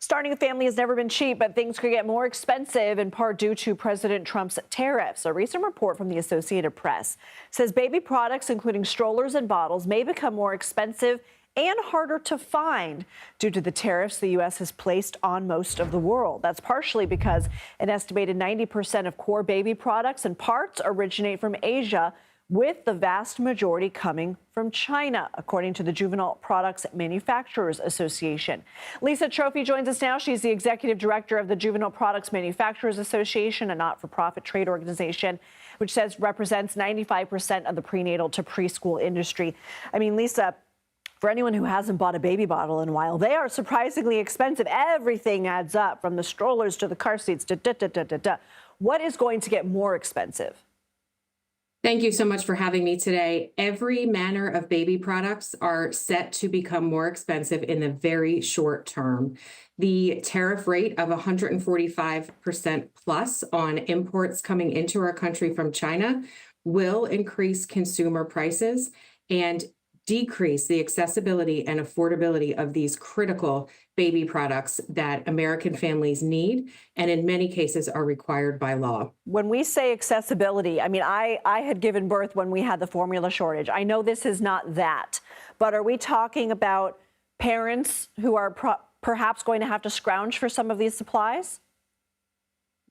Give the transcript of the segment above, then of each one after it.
Starting a family has never been cheap, but things could get more expensive in part due to President Trump's tariffs. A recent report from the Associated Press says baby products, including strollers and bottles, may become more expensive and harder to find due to the tariffs the U.S. has placed on most of the world. That's partially because an estimated 90% of core baby products and parts originate from Asia, with the vast majority coming from China, according to the Juvenile Products Manufacturers Association. Lisa Trofe joins us now. She's the executive director of the Juvenile Products Manufacturers Association, a not-for-profit trade organization, which says represents 95% of the prenatal to preschool industry. I mean, Lisa, for anyone who hasn't bought a baby bottle in a while, they are surprisingly expensive. Everything adds up, from the strollers to the car seats. What is going to get more expensive? Thank you so much for having me today. Every manner of baby products are set to become more expensive in the very short term. The tariff rate of 145% plus on imports coming into our country from China will increase consumer prices and decrease the accessibility and affordability of these critical baby products that American families need and in many cases are required by law. When we say accessibility, I mean, I had given birth when we had the formula shortage. I know this is not that, but are we talking about parents who are perhaps going to have to scrounge for some of these supplies?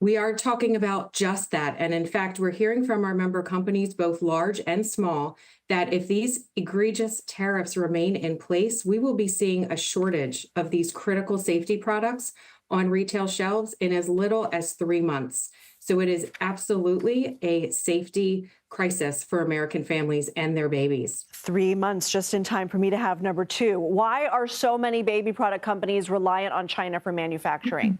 We are talking about just that. And in fact, we're hearing from our member companies, both large and small, that if these egregious tariffs remain in place, we will be seeing a shortage of these critical safety products on retail shelves in as little as 3 months. So it is absolutely a safety crisis for American families and their babies. 3 months, just in time for me to have number two. Why are so many baby product companies reliant on China for manufacturing?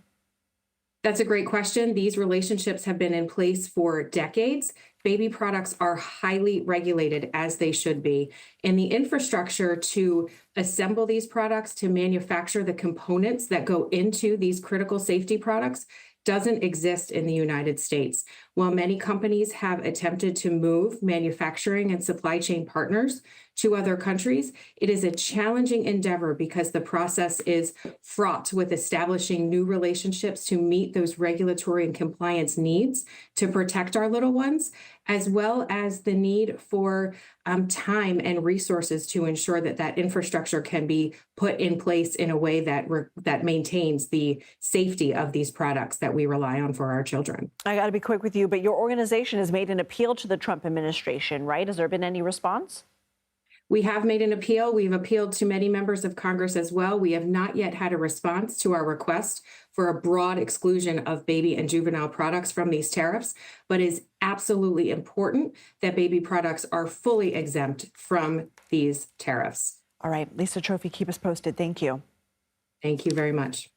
That's a great question. These relationships have been in place for decades. Baby products are highly regulated, as they should be. And the infrastructure to assemble these products, to manufacture the components that go into these critical safety products, doesn't exist in the United States. While many companies have attempted to move manufacturing and supply chain partners to other countries, it is a challenging endeavor because the process is fraught with establishing new relationships to meet those regulatory and compliance needs to protect our little ones, as well as the need for time and resources to ensure that that infrastructure can be put in place in a way that maintains the safety of these products that we rely on for our children. I got to be quick with you, but your organization has made an appeal to the Trump administration, right? Has there been any response? We have made an appeal. We've appealed to many members of Congress as well. We have not yet had a response to our request for a broad exclusion of baby and juvenile products from these tariffs, but it is absolutely important that baby products are fully exempt from these tariffs. All right, Lisa Trofe, keep us posted. Thank you. Thank you very much.